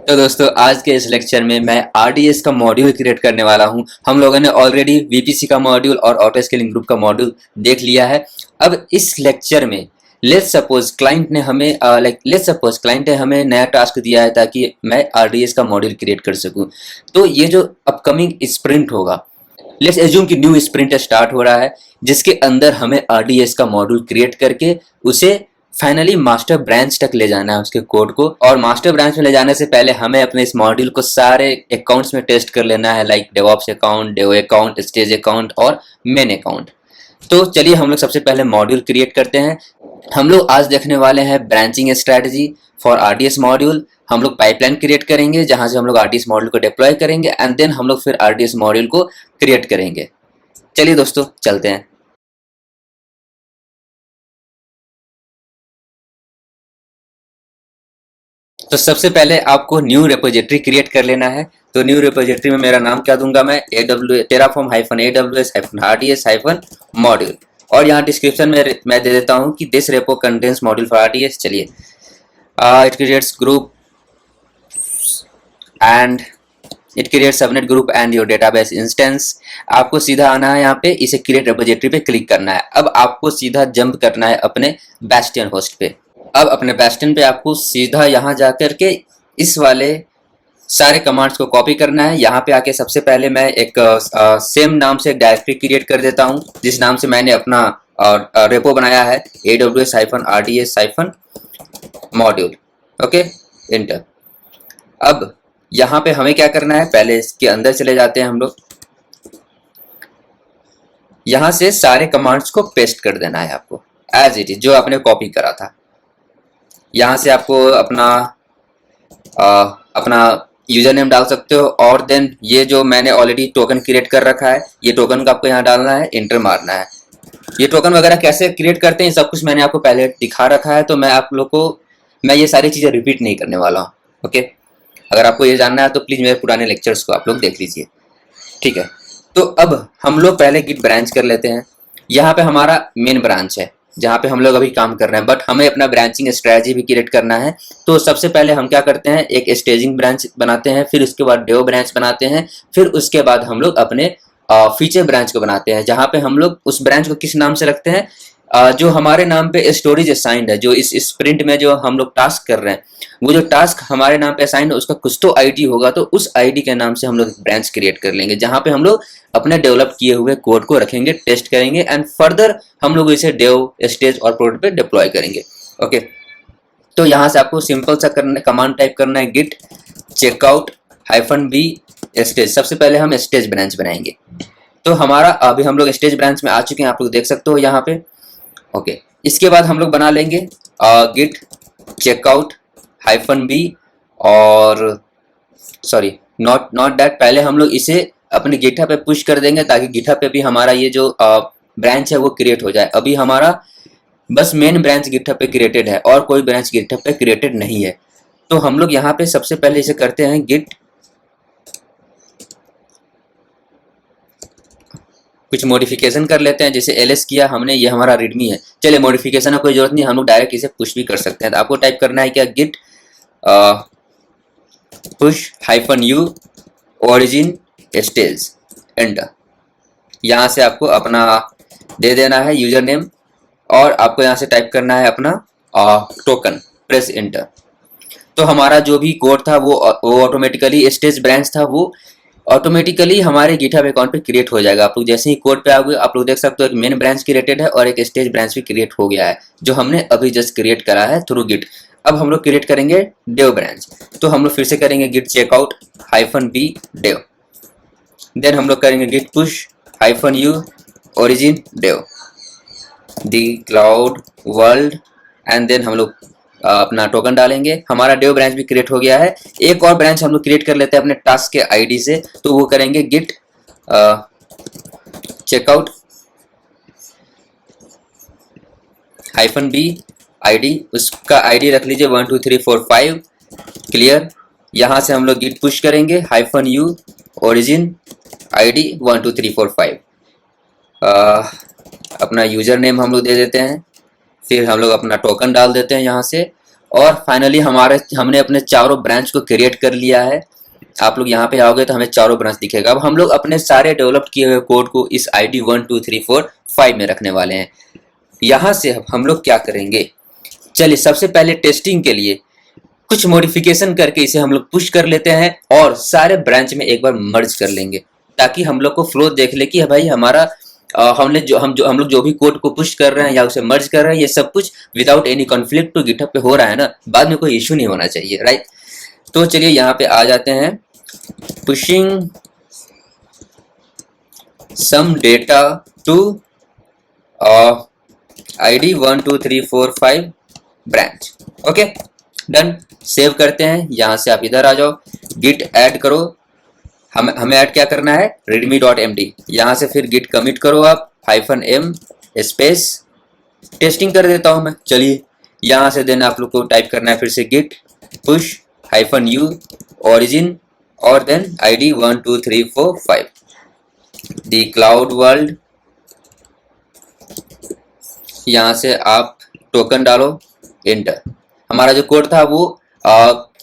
तो दोस्तों आज के इस लेक्चर में मैं RDS का मॉड्यूल क्रिएट करने वाला हूं। हम लोगों ने ऑलरेडी VPC का मॉड्यूल और ऑटो स्केलिंग ग्रुप का मॉड्यूल देख लिया है। अब इस लेक्चर में लेट्स सपोज क्लाइंट ने हमें नया टास्क दिया है ताकि मैं RDS का मॉड्यूल क्रिएट कर सकूं। तो ये जो अपकमिंग स्प्रिंट होगा, लेट्स एज्यूम कि न्यू स्प्रिंट स्टार्ट हो रहा है जिसके अंदर हमें RDS का मॉड्यूल क्रिएट करके उसे फाइनली मास्टर ब्रांच तक ले जाना है उसके कोड को। और मास्टर ब्रांच में ले जाने से पहले हमें अपने इस मॉड्यूल को सारे अकाउंट्स में टेस्ट कर लेना है, like DevOps account, dev account, stage account और मेन अकाउंट। तो चलिए हम लोग सबसे पहले मॉड्यूल क्रिएट करते हैं। हम लोग आज देखने वाले हैं branching strategy for RDS module. हम लोग पाइपलाइन क्रिएट करेंगे जहां से हम लोग RDS मॉड्यूल को डिप्लॉय करेंगे एंड देन हम लोग फिर RDS मॉड्यूल को क्रिएट करेंगे। चलिए दोस्तों चलते हैं। तो सबसे पहले आपको न्यू रेपोजिटरी क्रिएट कर लेना है। तो न्यू रेपोजिटरी में मेरा नाम क्या दूंगा मैं, terraform-aws-module। और यहाँ डिस्क्रिप्शन में मैं दे देता हूँ कि this repo contains module for RDS। चलिए it creates group and it create subnet group and your database instance. आपको सीधा आना है, यहाँ पे इसे क्रिएट रेपोजिटरी पे क्लिक करना है। अब आपको सीधा जंप करना है अपने बेस्टियन होस्ट पे। अब अपने बेस्टियन पे आपको सीधा यहाँ जाकर के इस वाले सारे कमांड्स को कॉपी करना है। यहाँ पे आके सबसे पहले मैं एक सेम नाम से एक डायरेक्टरी क्रिएट कर देता हूँ जिस नाम से मैंने अपना रेपो बनाया है, aws-rds-module। Okay, inter. अब यहाँ पे हमें क्या करना है, पहले इसके अंदर चले जाते हैं हम लोग। यहाँ से सारे कमांड्स को पेस्ट कर देना है आपको एज इट इज, जो आपने कॉपी करा था। यहाँ से आपको अपना यूजर नेम डाल सकते हो और देन ये जो मैंने ऑलरेडी टोकन क्रिएट कर रखा है, ये टोकन को आपको यहाँ डालना है, इंटर मारना है। ये टोकन वगैरह कैसे क्रिएट करते हैं सब कुछ मैंने आपको पहले दिखा रखा है, तो मैं ये सारी चीज़ें रिपीट नहीं करने वाला हूँ। ओके, अगर आपको ये जानना है तो प्लीज़ मेरे पुराने लेक्चर्स को आप लोग देख लीजिए, ठीक है। तो अब हम लोग पहले गिट ब्रांच कर लेते हैं। यहाँ पे हमारा मेन ब्रांच है जहाँ पे हम लोग अभी काम कर रहे हैं, बट हमें अपना ब्रांचिंग स्ट्रेटजी भी क्रिएट करना है। तो सबसे पहले हम क्या करते हैं, एक स्टेजिंग ब्रांच बनाते हैं, फिर उसके बाद डेव ब्रांच बनाते हैं, फिर उसके बाद हम लोग अपने फीचर ब्रांच को बनाते हैं जहाँ पे हम लोग उस ब्रांच को किस नाम से रखते हैं, जो हमारे नाम पे स्टोरेज असाइंड है, जो इस स्प्रिंट में जो हम लोग टास्क कर रहे हैं, वो जो टास्क हमारे नाम पे असाइंड है उसका कुछ तो आईडी होगा, तो उस आईडी के नाम से हम लोग ब्रांच क्रिएट कर लेंगे जहाँ पे हम लोग अपने डेवलप किए हुए कोड को रखेंगे, टेस्ट करेंगे एंड फर्दर हम लोग इसे डेव, स्टेज और प्रोडक्ट पे डिप्लॉय करेंगे। ओके, तो यहाँ से आपको सिंपल सा कमांड टाइप करना है, गिट चेकआउट -b स्टेज। सबसे पहले हम स्टेज ब्रांच बनाएंगे। तो हमारा अभी हम लोग स्टेज ब्रांच में आ चुके हैं, आप लोग देख सकते हो यहाँ पे। ओके, इसके बाद हम लोग बना लेंगे गिट चेकआउट -b और सॉरी नॉट दैट, पहले हम लोग इसे अपने गिटहब पे पुश कर देंगे ताकि गिटहब पे भी हमारा ये जो ब्रांच है वो क्रिएट हो जाए। अभी हमारा बस मेन ब्रांच गिटहब पे क्रिएटेड है और कोई ब्रांच गिटहब पे क्रिएटेड नहीं है। तो हम लोग यहाँ पे सबसे पहले इसे करते हैं गिट कुछ मॉडिफिकेशन कर लेते हैं, जैसे ls किया हमने, ये हमारा रीडमी है। चलिए मॉडिफिकेशन का कोई जरूरत नहीं, हम लोग डायरेक्ट इसे पुश भी कर सकते हैं। तो आपको टाइप करना है क्या, git push -u origin stage, enter. यहाँ से आपको अपना दे देना है यूजर नेम और आपको यहाँ से टाइप करना है अपना टोकन, प्रेस एंटर। तो हमारा जो भी कोड था वो ऑटोमेटिकली, स्टेज ब्रांच था वो ऑटोमेटिकली हमारे गिटहब अकाउंट पे क्रिएट हो जाएगा। आप लोग जैसे ही कोड पे आओगे आप लोग देख सकते हो एक मेन ब्रांच क्रिएटेड है और एक स्टेज ब्रांच भी क्रिएट हो गया है जो हमने अभी जस्ट क्रिएट करा है थ्रू गिट। अब हम लोग क्रिएट करेंगे डेव ब्रांच। तो हम लोग फिर से करेंगे git checkout -b dev, then हम लोग करेंगे git push -u origin dev the cloud world and then हम लोग अपना टोकन डालेंगे। हमारा डेव ब्रांच भी क्रिएट हो गया है। एक और ब्रांच हम लोग क्रिएट कर लेते हैं अपने टास्क के आईडी से, तो वो करेंगे गिट चेकआउट -b आईडी, उसका आईडी रख लीजिए 1 2 3 4 5 क्लियर। यहाँ से हम लोग गिट पुश करेंगे -u ओरिजिन आईडी 1 2 3 4 5। अपना यूजर नेम हम लोग दे देते हैं, फिर हम लोग अपना टोकन डाल देते हैं यहाँ से और फाइनली हमने अपने चारों ब्रांच को क्रिएट कर लिया है। आप लोग यहाँ पे आओगे तो हमें चारों ब्रांच दिखेगा। अब हम लोग अपने सारे डेवलप किए हुए कोड को इस आईडी 1 2 3 4 5 में रखने वाले हैं। यहाँ से अब हम लोग क्या करेंगे, चलिए सबसे पहले टेस्टिंग के लिए कुछ मॉडिफिकेशन करके इसे हम लोग पुश कर लेते हैं और सारे ब्रांच में एक बार मर्ज कर लेंगे, ताकि हम लोग को फ्लो देख ले कि भाई हमारा हम लोग जो भी कोड को पुश कर रहे हैं या उसे मर्ज कर रहे हैं, ये सब कुछ विदाउट एनी कॉन्फ्लिक्ट तो गिटहब पे हो रहा है ना, बाद में कोई इशू नहीं होना चाहिए, राइट। तो चलिए यहाँ पे आ जाते हैं, pushing some data to ID 1 2 3 4 5 branch. Okay done, save करते हैं। यहाँ से आप इधर आ जाओ, गिट ऐड करो। हमें ऐड क्या करना है, readme.md। यहाँ से फिर गिट कमिट करो आप, -m स्पेस टेस्टिंग कर देता हूँ मैं। चलिए यहाँ से देन आप लोग को टाइप करना है फिर से गिट पुश -u origin और देन ID 1 2 3 4 5 दी क्लाउड वर्ल्ड। यहाँ से आप टोकन डालो, एंटर। हमारा जो कोड था वो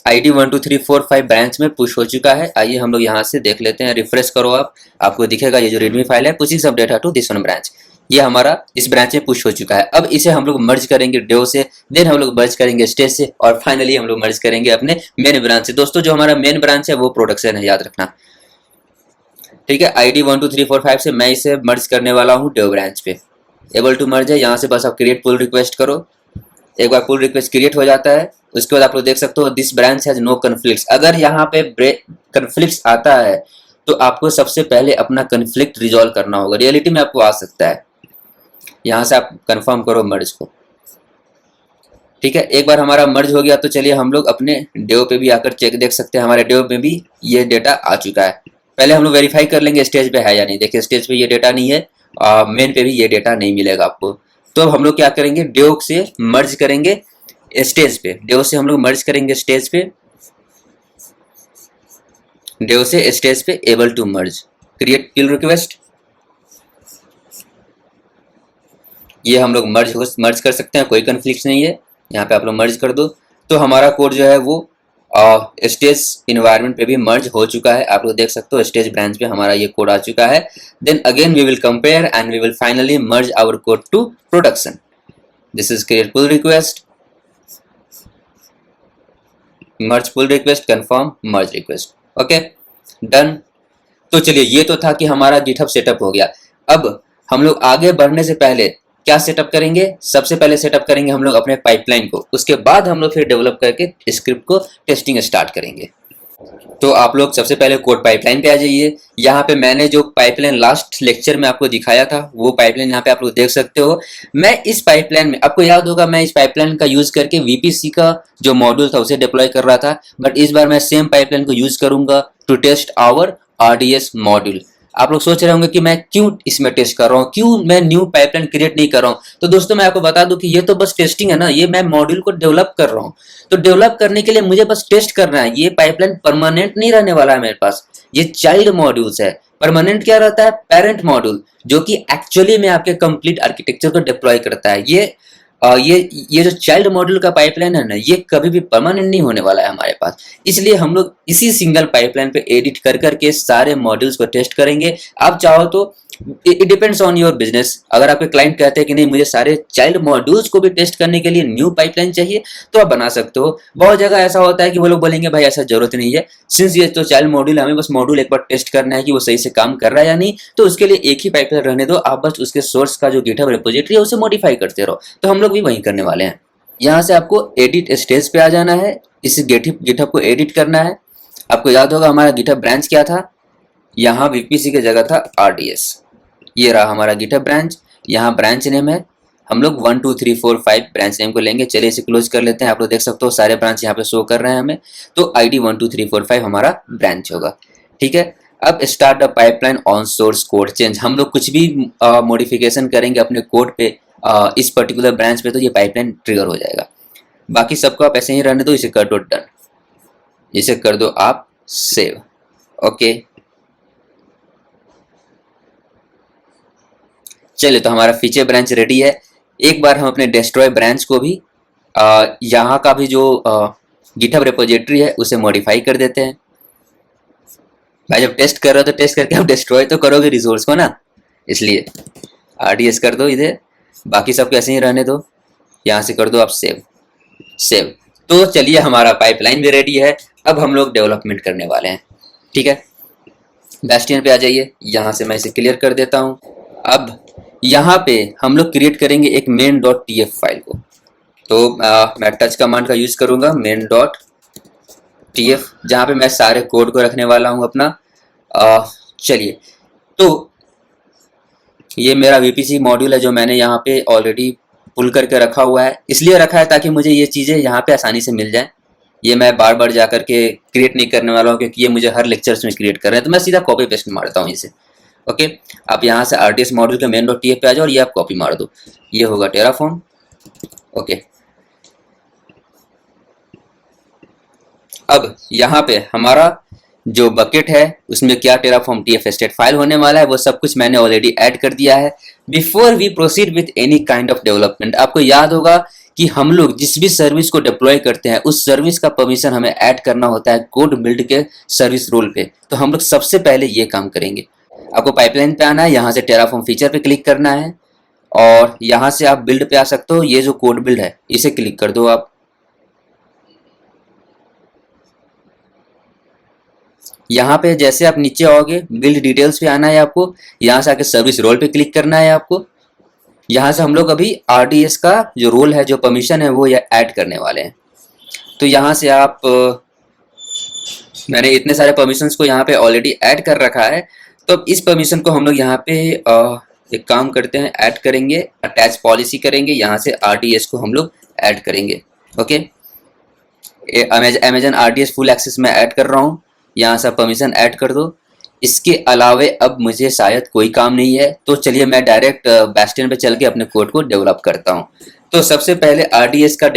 ID 1 2 3 4 5 ब्रांच में पुश हो चुका है। आइए हम लोग यहाँ से देख लेते हैं, रिफ्रेश करो आप, आपको दिखेगा ये जो readme फाइल है, पुशिंग सब data to this one branch, ये हमारा इस ब्रांच में पुश हो चुका है। अब इसे हम लोग मर्ज करेंगे डेव से, देन हम लोग मर्ज करेंगे स्टेज से, और फाइनली हम लोग मर्ज करेंगे अपने मेन ब्रांच से। दोस्तों जो हमारा मेन ब्रांच है वो प्रोडक्शन है, याद रखना, ठीक है। ID 1 2 3 4 5 से मैं इसे मर्ज करने वाला हूँ डेव ब्रांच पे। एबल टू मर्ज है, यहाँ से बस आप क्रिएट पुल रिक्वेस्ट करो। एक बार पुल रिक्वेस्ट क्रिएट हो जाता है, उसके बाद आप लोग देख सकते हो this branch has no conflicts. अगर यहाँ पे कन्फ्लिक्ट्स आता है तो आपको सबसे पहले अपना कन्फ्लिक्ट रिजॉल्व करना होगा। रियलिटी में आपको आ सकता है, यहाँ से आप कंफर्म करो मर्ज को, ठीक है। एक बार हमारा मर्ज हो गया तो चलिए हम लोग अपने डेव पे भी आकर चेक देख सकते हैं, हमारे डेव में भी ये डेटा आ चुका है। पहले हम लोग वेरीफाई कर लेंगे स्टेज पे है या नहीं। देखिए स्टेज पे ये डेटा नहीं है, मेन पे भी ये डेटा नहीं मिलेगा आपको। तो हम लोग क्या करेंगे, डेव से मर्ज करेंगे स्टेज पे, डेव से हम लोग मर्ज करेंगे स्टेज पे, डेव से स्टेज पे able to merge, create pull request. ये हम लोग मर्ज कर सकते हैं, कोई कन्फ्लिक्ट नहीं है। यहाँ पे आप लोग मर्ज कर दो तो हमारा कोड जो है वो स्टेज इन्वायरमेंट पे भी मर्ज हो चुका है। आप लोग देख सकते हो स्टेज ब्रांच पे हमारा ये कोड आ चुका है। Then again we will compare and we will finally merge our code to production. This is create pull request, merge pull request, confirm merge request, okay done. तो चलिए ये तो था कि हमारा गिटहब सेटअप हो गया। अब हम लोग आगे बढ़ने से पहले क्या सेटअप करेंगे, सबसे पहले सेटअप करेंगे हम लोग अपने पाइपलाइन को, उसके बाद हम लोग फिर डेवलप करके स्क्रिप्ट को टेस्टिंग स्टार्ट करेंगे। तो आप लोग सबसे पहले कोड पाइपलाइन पे आ जाइए। यहाँ पे मैंने जो पाइपलाइन लास्ट लेक्चर में आपको दिखाया था वो पाइपलाइन यहाँ पे आप लोग देख सकते हो। मैं इस पाइपलाइन में, आपको याद होगा मैं इस पाइपलाइन का यूज करके VPC का जो मॉड्यूल था उसे डिप्लॉय कर रहा था, बट इस बार मैं सेम पाइपलाइन को यूज करूंगा to test our RDS module. आप लोग सोच रहे होंगे कि मैं क्यों इसमें टेस्ट कर रहा हूँ, क्यों मैं न्यू पाइपलाइन क्रिएट नहीं कर रहा हूँ। तो दोस्तों मैं आपको बता दूं कि ये तो बस टेस्टिंग है ना, ये मैं मॉड्यूल को डेवलप कर रहा हूँ। तो डेवलप करने के लिए मुझे बस टेस्ट करना है। ये पाइपलाइन परमानेंट नहीं रहने वाला है मेरे पास, ये चाइल्ड मॉड्यूल्स है। परमानेंट क्या रहता है, पेरेंट मॉड्यूल, जो कि एक्चुअली में आपके कंप्लीट आर्किटेक्चर को डिप्लॉय करता है। ये जो चाइल्ड मॉड्यूल का पाइपलाइन है ना, ये कभी भी परमानेंट नहीं होने वाला है हमारे पास। इसलिए हम लोग इसी सिंगल पाइपलाइन पे एडिट कर करके सारे मॉड्यूल्स को टेस्ट करेंगे। आप चाहो तो it depends on your business. अगर आपके क्लाइंट कहते हैं कि नहीं मुझे सारे चाइल्ड मॉड्यूल्स को भी टेस्ट करने के लिए न्यू पाइपलाइन चाहिए, तो आप बना सकते हो। बहुत जगह ऐसा होता है कि वो लोग बोलेंगे भाई ऐसा जरूरत नहीं है, सिंस ये तो चाइल्ड मॉड्यूल, हमें बस मॉड्यूल एक बार टेस्ट करना है कि वो सही से काम कर रहा है या नहीं, तो उसके लिए एक ही पाइपलाइन रहने दो। आप बस उसके सोर्स का जो गिटहब रिपोजिटरी है उसे मॉडिफाई करते रहो। तो हम लोग भी वही करने वाले हैं। यहाँ से आपको एडिट स्टेज पे आ जाना है, इस गिटहब को एडिट करना है। आपको याद होगा हमारा गिटहब ब्रांच क्या था, यहाँ VPC की जगह था RDS। ये रहा हमारा गिटहब ब्रांच, यहाँ ब्रांच नेम है। हम लोग 1 2 3 4 5 ब्रांच नेम को लेंगे। चलिए इसे क्लोज कर लेते हैं। आप लोग देख सकते हो सारे ब्रांच यहाँ पे शो कर रहे हैं हमें। तो ID 1 2 3 4 5 हमारा ब्रांच होगा, ठीक है। अब start the pipeline on source code change. हम लोग कुछ भी मॉडिफिकेशन करेंगे अपने कोड पे इस पर्टिकुलर ब्रांच पे, तो ये पाइपलाइन ट्रिगर हो जाएगा। बाकी सबको आप ऐसे ही रहने दो। इसे कर दो डन, इसे कर दो आप सेव, ओके। चलिए तो हमारा फीचर ब्रांच रेडी है। एक बार हम अपने डिस्ट्रॉय ब्रांच को भी यहाँ का भी जो गिटहब रिपोजिटरी है उसे मॉडिफाई कर देते हैं। भाई जब टेस्ट कर रहे हो तो टेस्ट करके आप डिस्ट्रॉय तो करोगे रिसोर्स को ना, इसलिए RDS कर दो इधर, बाकी सब ऐसे ही रहने दो। यहाँ से कर दो आप सेव सेव। तो चलिए हमारा पाइपलाइन भी रेडी है, अब हम लोग डेवलपमेंट करने वाले हैं। ठीक है, बेस्टियन पे आ जाइए, यहाँ से मैं इसे क्लियर कर देता हूँ। अब यहाँ पे हम लोग क्रिएट करेंगे एक main.tf फाइल को। तो मैं टच कमांड का यूज करूंगा main.tf, जहाँ पे मैं सारे कोड को रखने वाला हूँ अपना। चलिए, तो ये मेरा VPC मॉड्यूल है जो मैंने यहाँ पे ऑलरेडी पुल करके रखा हुआ है। इसलिए रखा है ताकि मुझे ये चीज़ें यहाँ पे आसानी से मिल जाए। ये मैं बार बार जा करके क्रिएट नहीं करने वाला हूँ, क्योंकि ये मुझे हर लेक्चर्स में क्रिएट कर रहे हैं, तो मैं सीधा कॉपी पेस्ट मारता हूँ इसे। ओके, आप यहाँ से RDS मॉड्यूल के main.tf पे आ जाओ और ये आप कॉपी मार दो, ये होगा टेराफॉर्म। ओके, अब यहाँ पे हमारा जो बकेट है उसमें क्या टेराफॉर्म TF स्टेट फाइल होने वाला है, वो सब कुछ मैंने ऑलरेडी ऐड कर दिया है। Before we proceed with any kind of development, आपको याद होगा कि हम लोग जिस भी सर्विस को डिप्लॉय करते हैं उस सर्विस का परमिशन हमें ऐड करना होता है कोड बिल्ड के सर्विस रोल पे। तो हम लोग सबसे पहले ये काम करेंगे। आपको पाइपलाइन पे आना है, यहाँ से टेराफॉर्म फीचर पे क्लिक करना है और यहाँ से आप बिल्ड पे आ सकते हो। ये जो कोड बिल्ड है इसे क्लिक कर दो आप। यहाँ पे जैसे आप नीचे आओगे बिल्ड डिटेल्स पे आना है आपको, यहाँ से आके सर्विस रोल पे क्लिक करना है आपको। यहाँ से हम लोग अभी RDS का जो रोल है, जो परमिशन है, वो ये ऐड करने वाले हैं। तो यहाँ से आप मैंने इतने सारे परमिशंस को यहाँ पे ऑलरेडी ऐड कर रखा है, तो अब इस परमिशन को हम लोग यहाँ पे एक काम करते हैं, ऐड करेंगे, अटैच पॉलिसी करेंगे, यहाँ से RDS को हम लोग ऐड करेंगे। Okay, Amazon RDS full access में ऐड कर रहा हूँ, यहाँ से परमिशन ऐड कर दो। इसके अलावे अब मुझे शायद कोई काम नहीं है, तो चलिए मैं डायरेक्ट बेस्टियन पे चल के अपने कोड को डेवलप करता हूँ। तो सबसे पहले RDS का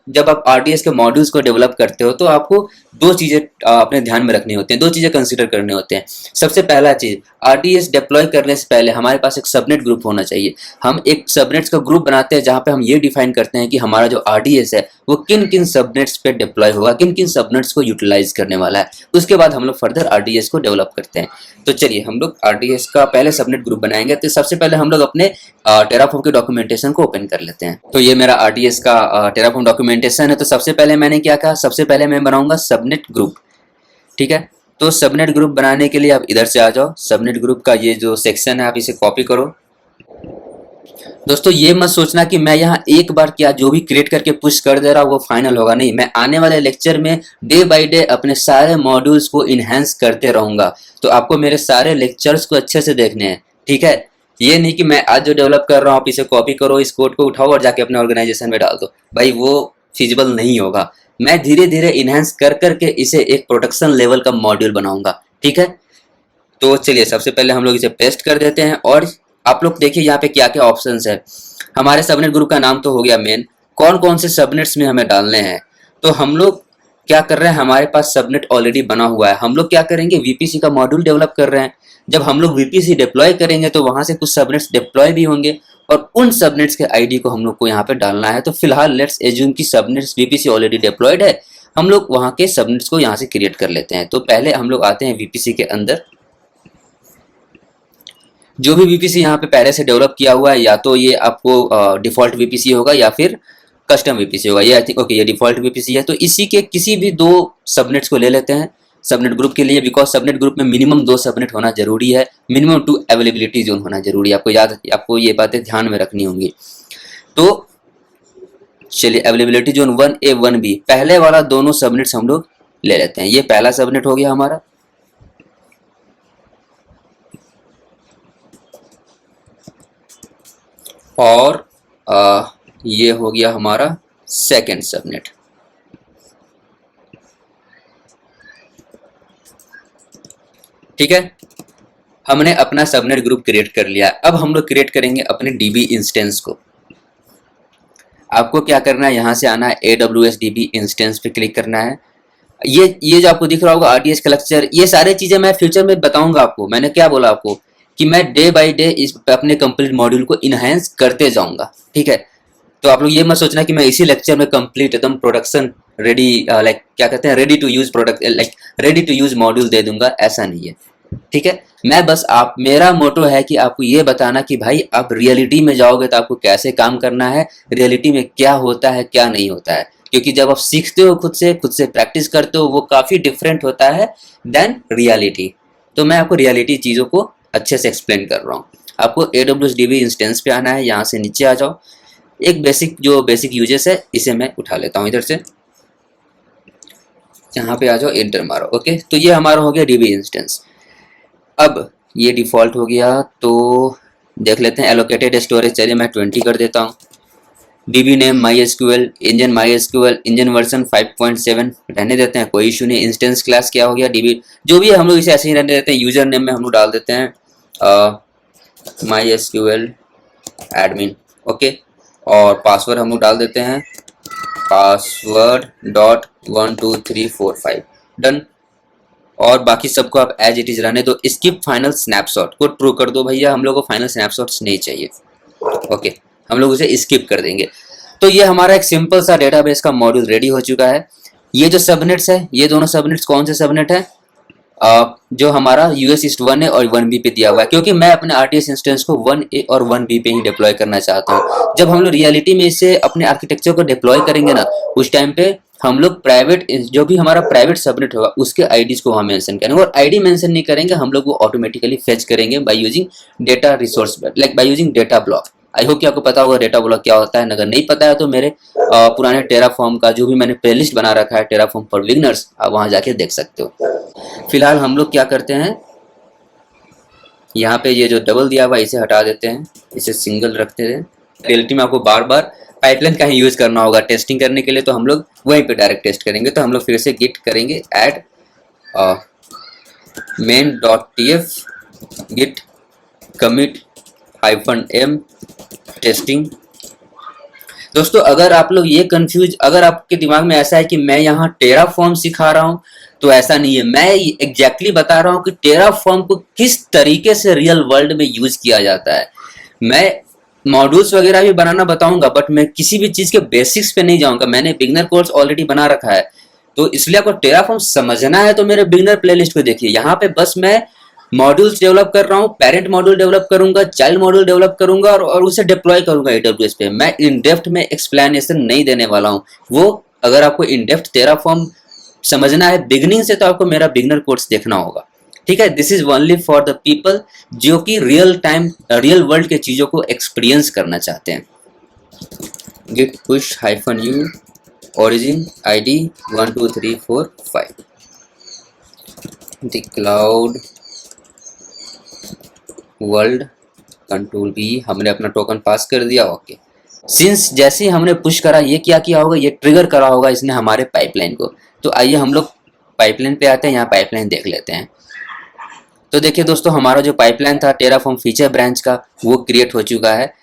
जब आप RDS के मॉड्यूल्स को डेवलप करते हो तो आपको दो चीज़ें अपने ध्यान में रखनी होती हैं, दो चीज़ें कंसीडर करने होते हैं। सबसे पहला चीज़, RDS डिप्लॉय करने से पहले हमारे पास एक सबनेट ग्रुप होना चाहिए। हम एक सबनेट्स का ग्रुप बनाते हैं जहाँ पे हम ये डिफाइन करते हैं कि हमारा जो RDS है वो किन किन सबनेट्स पे डिप्लॉय होगा, किन किन सबनेट्स को यूटिलाइज करने वाला है। उसके बाद हम लोग फर्दर RDS को डेवलप करते हैं। तो चलिए हम लोग RDS का पहले सबनेट ग्रुप बनाएंगे। तो सबसे पहले हम लोग अपने टेराफॉर्म के डॉक्यूमेंटेशन को ओपन कर लेते हैं। तो ये मेरा RDS का टेराफॉर्म डॉक्यूमेंटेशन है। तो सबसे पहले मैंने क्या कहा, सबसे पहले मैं बनाऊंगा सबनेट ग्रुप। ठीक है, तो सबनेट ग्रुप बनाने के लिए आप इधर से आ जाओ। सबनेट ग्रुप का ये जो सेक्शन है आप इसे कॉपी करो। दोस्तों ये मत सोचना कि मैं यहाँ एक बार क्या जो भी क्रिएट करके पुश कर दे रहा हूँ वो फाइनल होगा, नहीं। मैं आने वाले लेक्चर में डे बाय डे अपने सारे मॉड्यूल्स को इनहेंस करते रहूंगा। तो आपको मेरे सारे लेक्चर्स को अच्छे से देखने हैं। ठीक है, ये नहीं कि मैं आज जो डेवलप कर रहा हूँ आप इसे कॉपी करो, इस कोड को उठाओ और जाके अपने ऑर्गेनाइजेशन में डाल दो। भाई वो फिजिबल नहीं होगा। मैं धीरे धीरे इनहेंस कर करके इसे एक प्रोडक्शन लेवल का मॉड्यूल बनाऊंगा। ठीक है, तो चलिए सबसे पहले हम लोग इसे पेस्ट कर देते हैं। और आप लोग देखिए यहाँ पे क्या क्या ऑप्शंस है। हमारे सबनेट ग्रुप का नाम तो हो गया मेन, कौन कौन से सबनेट्स में हमें डालने हैं। तो हम लोग क्या कर रहे हैं, हमारे पास सबनेट ऑलरेडी बना हुआ है। हम लोग क्या करेंगे, VPC का मॉड्यूल डेवलप कर रहे हैं। जब हम लोग VPC डिप्लॉय करेंगे तो वहां से कुछ सबनेट्स डिप्लॉय भी होंगे और उन सबनेट्स के ID को हम लोग को यहाँ पे डालना है। तो फिलहाल लेट्स एज्यूम कि सबनेट्स VPC ऑलरेडी डिप्लॉयड है, हम लोग वहां के सबनेट्स को यहाँ से क्रिएट कर लेते हैं। तो पहले हम लोग आते हैं VPC के अंदर। जो भी VPC यहाँ पे पहले से डेवलप किया हुआ है, या तो ये आपको डिफॉल्ट VPC होगा या फिर कस्टम VPC होगा। ये आई थिंक ओके, ये डिफॉल्ट VPC है। तो इसी के किसी भी दो सबनेट्स को ले लेते हैं सबनेट ग्रुप के लिए, बिकॉज सबनेट ग्रुप में मिनिमम 2 सबनेट होना जरूरी है, मिनिमम 2 अवेलेबिलिटी जोन होना जरूरी है। आपको ये बातें ध्यान में रखनी होंगी। तो चलिए अवेलेबिलिटी जोन 1A 1B पहले वाला दोनों सबनेट्स हम लोग ले लेते हैं। ये पहला सबनेट हो गया हमारा। और ये हो गया हमारा सेकंड सबनेट। ठीक है, हमने अपना सबनेट ग्रुप क्रिएट कर लिया। अब हम लोग क्रिएट करेंगे अपने DB इंस्टेंस को। आपको क्या करना है, यहाँ से आना है AWS DB इंस्टेंस पे क्लिक करना है। ये जो आपको दिख रहा होगा RDS कलेक्टर, ये सारी चीजें मैं फ्यूचर में बताऊंगा आपको। मैंने क्या बोला आपको कि मैं डे बाय डे इस अपने कंप्लीट मॉड्यूल को इनहेंस करते जाऊंगा। ठीक है, तो आप लोग ये मत सोचना कि मैं इसी लेक्चर में कंप्लीट एकदम प्रोडक्शन रेडी, लाइक क्या कहते हैं, ready to use product, like ready to use module दे दूंगा, ऐसा नहीं है। ठीक है, मैं बस आप, मेरा मोटो है कि आपको ये बताना कि भाई आप रियलिटी में जाओगे तो आपको कैसे काम करना है, रियलिटी में क्या होता है क्या नहीं होता है, क्योंकि जब आप सीखते हो खुद से प्रैक्टिस करते हो, वो काफ़ी डिफरेंट होता है देन रियलिटी। तो मैं आपको रियलिटी चीज़ों को अच्छे से एक्सप्लेन कर रहा हूँ। आपको AWS DB इंस्टेंस पे आना है, यहाँ से नीचे आ जाओ। एक बेसिक यूजेस है, इसे मैं उठा लेता हूँ इधर से, यहाँ पे आ जाओ, एंटर मारो। ओके, तो ये हमारा हो गया DB इंस्टेंस। अब ये डिफ़ॉल्ट हो गया, तो देख लेते हैं एलोकेटेड स्टोरेज, चलिए मैं 20 कर देता हूँ। DB name MySQL, engine version 5.7 रहने देते हैं, कोई इशू नहीं। इंस्टेंस क्लास क्या हो गया, DB जो भी है हम लोग इसे ऐसे ही रहने देते हैं। यूजर नेम में हम लोग डाल देते हैं MySQL एडमिन, ओके। और पासवर्ड हम लोग डाल देते हैं password.12345, डन। और बाकी सबको आप एज इट इज रहने दो। स्किप फाइनल स्नैपशॉट को ट्रू कर दो भैया, हम लोग को फाइनल स्नैपशॉट्स नहीं चाहिए। ओके, हम लोग उसे स्किप कर देंगे। तो ये हमारा एक सिंपल सा डेटाबेस का मॉड्यूल रेडी हो चुका है। ये जो सबनेट्स है, ये दोनों सबनेट्स कौन से सबनेट है, जो हमारा US ईस्ट 1A और 1B पे दिया हुआ है, क्योंकि मैं अपने RTS इंस्टेंस को 1A और 1B पे ही डिप्लॉय करना चाहता हूँ। जब हम लोग रियलिटी में इसे अपने आर्किटेक्चर को डिप्लॉय करेंगे ना, उस टाइम पे हम लोग प्राइवेट, जो भी हमारा प्राइवेट सबनेट होगा उसके आईडीज को वहाँ मेंशन करेंगे, और आईडी मेंशन नहीं करेंगे, हम लोग वो ऑटोमेटिकली फेच करेंगे by using data resource, like by using data block. I hope कि आपको पता होगा डेटा ब्लॉक क्या होता है। अगर नहीं पता है तो मेरे पुराने टेराफॉर्म का जो भी मैंने प्लेलिस्ट बना रखा है, टेराफॉर्म फॉर बिगिनर्स, आप वहाँ जाके देख सकते हो। फिलहाल हम लोग क्या करते हैं, यहाँ पे ये जो डबल दिया हुआ इसे हटा देते हैं, इसे सिंगल रखते हैं। रियलिटी में आपको बार बार पाइपलाइन का ही यूज करना होगा टेस्टिंग करने के लिए, तो हम लोग वहीं पे डायरेक्ट टेस्ट करेंगे। तो हम लोग फिर से गिट करेंगे add main.tf git commit -m testing. दोस्तों अगर आप लोग ये कंफ्यूज, अगर आपके दिमाग में ऐसा है कि मैं यहाँ टेराफॉर्म सिखा रहा हूँ, तो ऐसा नहीं है। मैं एग्जैक्टली बता रहा हूँ कि टेराफॉर्म को किस तरीके से रियल वर्ल्ड में यूज किया जाता है। मैं मॉड्यूल्स वगैरह भी बनाना बताऊंगा, बट मैं किसी भी चीज के बेसिक्स पे नहीं जाऊंगा। मैंने बिगनर कोर्स ऑलरेडी बना रखा है, तो इसलिए आपको टेराफॉर्म समझना है तो मेरे बिगनर प्लेलिस्ट को देखिए। यहाँ पे बस मैं मॉड्यूल्स डेवलप कर रहा हूँ, पेरेंट मॉड्यूल डेवलप करूंगा, चाइल्ड मॉड्यूल डेवलप करूंगा, और उसे डिप्लॉय करूंगा AWS पे। मैं इन डेप्थ में एक्सप्लेनेशन नहीं देने वाला हूँ। वो अगर आपको इन डेप्थ टेराफॉर्म समझना है बिगनिंग से, तो आपको मेरा बिगनर कोर्स देखना होगा। ठीक है, this is only for the people जो कि रियल वर्ल्ड के चीजों को एक्सपीरियंस करना चाहते हैं। git push -u origin id 1 2 3 4 5 the cloud world, control B, हमने अपना टोकन पास कर दिया। ओके, सिंस जैसे ही हमने पुश करा, ये क्या किया होगा, ये ट्रिगर करा होगा इसने हमारे पाइपलाइन को। तो आइए हम लोग पाइपलाइन पे आते हैं, यहाँ पाइपलाइन देख लेते हैं। तो देखिए दोस्तों, हमारा जो पाइपलाइन था टेराफॉर्म फीचर ब्रांच का, वो क्रिएट हो चुका है।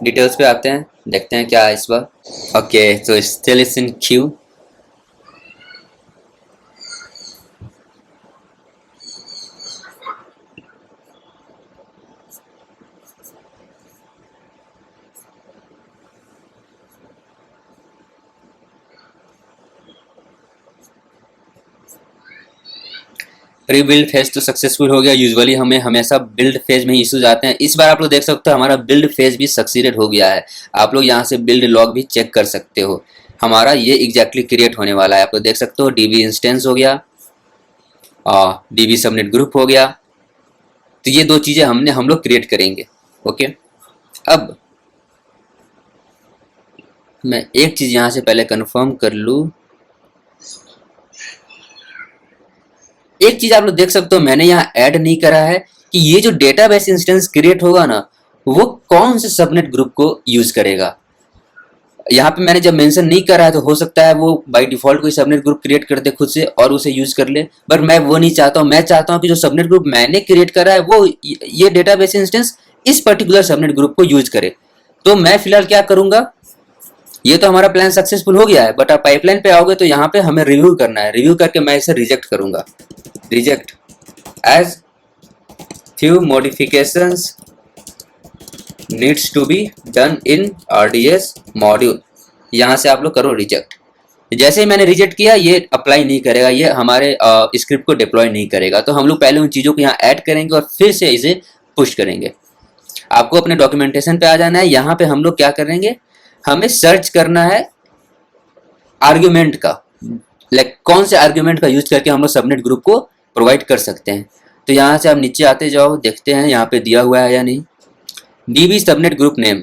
डिटेल्स पे आते हैं, देखते हैं क्या है इस बार। ओके, तो still is in Q. Pre-build phase तो सक्सेसफुल हो गया। यूजुअली हमें हमेशा बिल्ड फेज में इश्यूज आते हैं। इस बार आप लोग देख सकते हो हमारा बिल्ड फेज भी सक्सीडेड हो गया है। आप लोग यहाँ से बिल्ड लॉग भी चेक कर सकते हो। हमारा ये एग्जैक्टली क्रिएट होने वाला है। आप लोग देख सकते हो DB इंस्टेंस हो गया, DB सबनेट ग्रुप हो गया। तो ये दो चीज़ें हम लोग क्रिएट करेंगे। ओके, अब मैं एक चीज़ यहाँ से पहले कन्फर्म कर लूँ। एक चीज आप लोग देख सकते हो, मैंने यहाँ ऐड नहीं करा है कि ये जो डेटाबेस इंस्टेंस क्रिएट होगा ना, वो कौन से सबनेट ग्रुप को यूज करेगा। यहाँ पे मैंने जब मेंशन नहीं करा है, तो हो सकता है वो बाय डिफॉल्ट कोई सबनेट ग्रुप क्रिएट कर दे खुद से और उसे यूज कर ले, बट मैं वो नहीं चाहता हूँ। मैं चाहता हूँ कि जो सबनेट ग्रुप मैंने क्रिएट करा है, वो ये डेटाबेस इंस्टेंस इस पर्टिकुलर सबनेट ग्रुप को यूज करे। तो मैं फिलहाल क्या करूंगा, ये तो हमारा प्लान सक्सेसफुल हो गया है, बट आप पाइपलाइन पे आओगे तो यहाँ पे हमें रिव्यू करना है। रिव्यू करके मैं इसे रिजेक्ट करूंगा। Reject as few modifications needs to be done in RDS module. यहाँ से आप लोग करो रिजेक्ट। जैसे ही मैंने रिजेक्ट किया ये अप्लाई नहीं करेगा, ये हमारे स्क्रिप्ट को डिप्लॉय नहीं करेगा। तो हम लोग पहले उन चीज़ों को यहाँ ऐड करेंगे और फिर से इसे पुश करेंगे। आपको अपने डॉक्यूमेंटेशन पे आ जाना है। यहाँ पे हम लोग क्या करेंगे, हमें सर्च करना है आर्ग्यूमेंट का, लाइक कौन से आर्ग्यूमेंट का यूज करके हम लोग सबनेट ग्रुप को प्रोवाइड कर सकते हैं। तो यहाँ से आप नीचे आते जाओ, देखते हैं यहाँ पे दिया हुआ है या नहीं। DB subnet group name,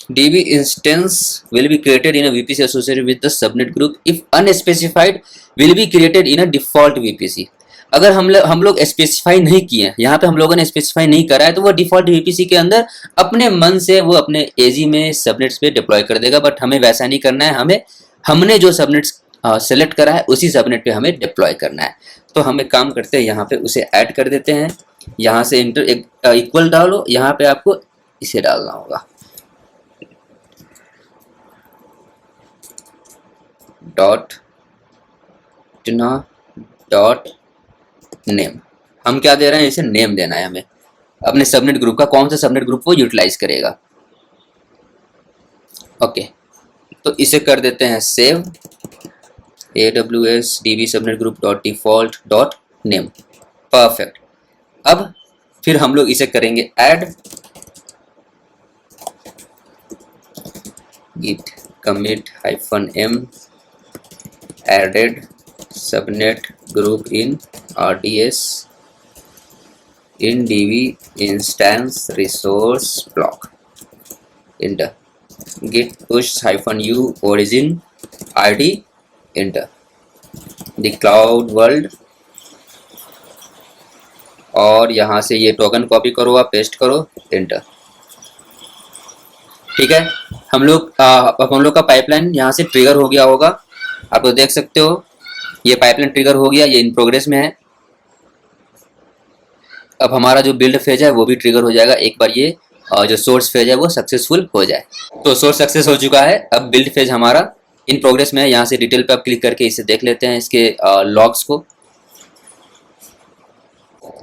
DB instance will be created in a VPC associated with the subnet group if unspecified will be created in a default VPC। अगर हम लोग स्पेसिफाई नहीं किए, यहाँ पे हम लोगों ने स्पेसिफाई नहीं करा है, तो वो डिफॉल्ट VPC के अंदर अपने मन से वो अपने एजी में सबनेट्स पे डिप्लॉय कर देगा। बट हमें वैसा नहीं करना है, हमने जो सबनेट्स सेलेक्ट करा है उसी सबनेट पे हमें डिप्लॉय करना है। तो हम एक काम करते हैं, यहाँ पे उसे ऐड कर देते हैं। यहाँ से इक्वल डालो, यहाँ पे आपको इसे डालना होगा डॉट नेम। हम क्या दे रहे हैं, इसे नेम देना है हमें अपने सबनेट ग्रुप का, कौन सा सबनेट ग्रुप वो यूटिलाइज करेगा। ओके, तो इसे कर देते हैं save, AWS DB subnet group dot default dot name. Perfect. अब फिर हम लोग इसे करेंगे add, git commit -m added subnet group in RDS in DB instance resource block, enter, git push -u origin ID, enter, the cloud world, और यहाँ से ये टोकन कॉपी करो, आप पेस्ट करो, एंटर। ठीक है, हम लोग का पाइपलाइन यहाँ से ट्रिगर हो गया होगा। आप लोग देख सकते हो ये पाइपलाइन ट्रिगर हो गया, ये इन प्रोग्रेस में है। अब हमारा जो बिल्ड फेज है वो भी ट्रिगर हो जाएगा एक बार ये जो सोर्स फेज है वो सक्सेसफुल हो जाए। तो सोर्स सक्सेस हो चुका है, अब बिल्ड फेज हमारा इन प्रोग्रेस में है। यहाँ से डिटेल पे आप क्लिक करके इसे देख लेते हैं, इसके लॉग्स को।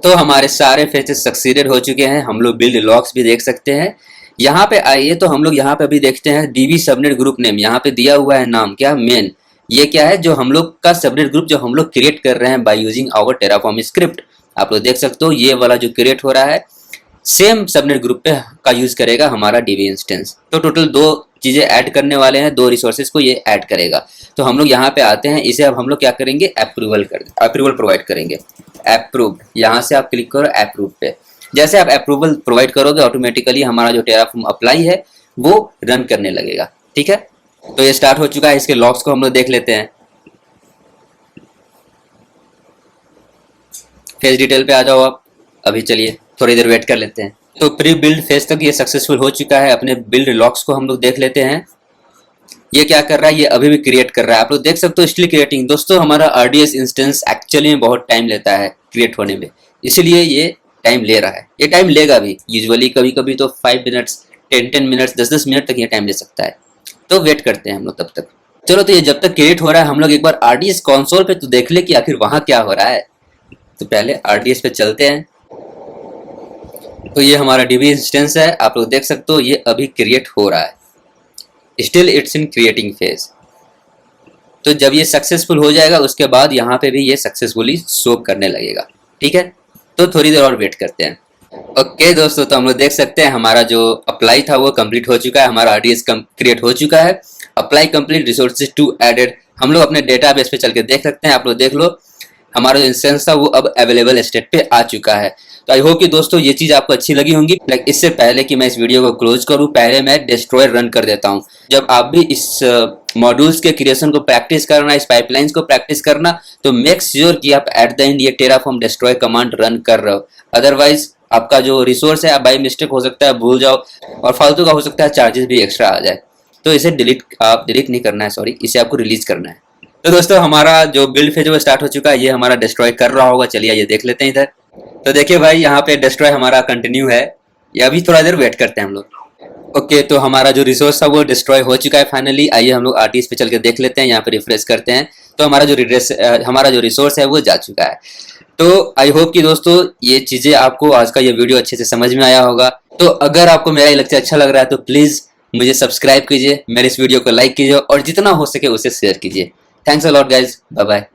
तो हमारे सारे फेजेस सक्सीडेड हो चुके हैं, हम लोग बिल्ड लॉग्स भी देख सकते हैं। यहाँ पे आइए, तो हम लोग यहाँ पे अभी देखते हैं DB सबनेट ग्रुप नेम, यहाँ पे दिया हुआ है नाम क्या, मेन। ये क्या है, जो हम लोग का सबनेट ग्रुप जो हम लोग क्रिएट कर रहे हैं by using our Terraform script. आप लोग देख सकते हो ये वाला जो क्रिएट हो रहा है सेम सबनेट ग्रुप पे का यूज करेगा हमारा DB इंस्टेंस। तो टोटल 2 चीजें ऐड करने वाले हैं, 2 रिसोर्सेज को ये ऐड करेगा। तो हम लोग यहाँ पे आते हैं, इसे अब हम लोग क्या करेंगे, अप्रूवल प्रोवाइड करेंगे। अप्रूव, यहाँ से आप क्लिक करो अप्रूव पे। जैसे आप अप्रूवल प्रोवाइड करोगे ऑटोमेटिकली हमारा जो टेराफॉर्म अप्लाई है वो रन करने लगेगा। ठीक है, तो ये स्टार्ट हो चुका है। इसके लॉग्स को हम लोग देख लेते हैं। फेज डिटेल पे आ जाओ आप। अभी चलिए थोड़ी देर वेट कर लेते हैं। तो प्री बिल्ड फेज तक ये सक्सेसफुल हो चुका है। अपने बिल्ड लॉग्स को हम लोग देख लेते हैं। ये क्या कर रहा है, ये अभी भी क्रिएट कर रहा है। आप लोग देख सकते हो स्टिल क्रिएटिंग। दोस्तों हमारा RDS इंस्टेंस एक्चुअली में बहुत टाइम लेता है क्रिएट होने में, इसलिए ये टाइम ले रहा है। ये टाइम लेगा भी, यूजुअली कभी कभी तो 5 मिनट्स 10 मिनट्स 10 मिनट तक ये टाइम ले सकता है। तो वेट करते हैं हम लोग तब तक। चलो, तो ये जब तक क्रिएट हो रहा है हम लोग एक बार RDS कंसोल पे तो देख ले कि आखिर वहां क्या हो रहा है। तो पहले RDS पे चलते हैं। तो ये हमारा DB इंस्टेंस है, आप लोग देख सकते हो ये अभी क्रिएट हो रहा है, still it's in creating phase. तो जब ये सक्सेसफुल हो जाएगा उसके बाद यहाँ पे भी ये सक्सेसफुली शो करने लगेगा। ठीक है, तो थोड़ी देर और वेट करते हैं। ओके दोस्तों, तो हम लोग देख सकते हैं हमारा जो अप्लाई था वो कंप्लीट हो चुका है, हमारा RDS क्रिएट हो चुका है। Apply complete, resources two added. हम लोग अपने डेटाबेस पे चल के देख सकते हैं। आप लोग देख लो हमारा जो इंस्टेंस था वो अब अवेलेबल स्टेट पे आ चुका है। तो आई होप कि दोस्तों ये चीज़ आपको अच्छी लगी होंगी। इससे पहले कि मैं इस वीडियो को क्लोज करूं, पहले मैं डिस्ट्रॉयर रन कर देता हूं। जब आप भी इस मॉड्यूल्स के क्रिएशन को प्रैक्टिस करना, इस पाइपलाइंस को प्रैक्टिस करना, तो मेक श्योर कि आप एट द एंड ये टेराफॉर्म डिस्ट्रॉय कमांड रन कर रहे हो। अदरवाइज आपका जो रिसोर्स है आप बाई मिस्टेक हो सकता है भूल जाओ और फालतू का हो सकता है चार्जेस भी एक्स्ट्रा आ जाए। तो इसे डिलीट नहीं करना है, सॉरी, इसे आपको रिलीज करना है। तो दोस्तों हमारा जो बिल्ड फेज वो स्टार्ट हो चुका है, ये हमारा डिस्ट्रॉय कर रहा होगा। चलिए ये देख लेते हैं इधर। तो देखिए भाई यहाँ पे डिस्ट्रॉय हमारा कंटिन्यू है, ये अभी थोड़ा देर वेट करते हैं हम लोग। ओके, तो हमारा जो रिसोर्स था वो डिस्ट्रॉय हो चुका है फाइनली। आइए हम लोग आरटीएस पे चल के देख लेते हैं, यहाँ पे रिफ्रेश करते हैं तो हमारा जो रिसोर्स है वो जा चुका है। तो आई होप कि दोस्तों ये चीजें आपको आज का ये वीडियो अच्छे से समझ में आया होगा। तो अगर आपको मेरा ये लेक्चर अच्छा लग रहा है तो प्लीज मुझे सब्सक्राइब कीजिए, मेरे इस वीडियो को लाइक कीजिए और जितना हो सके उसे शेयर कीजिए। Thanks a lot guys, bye bye.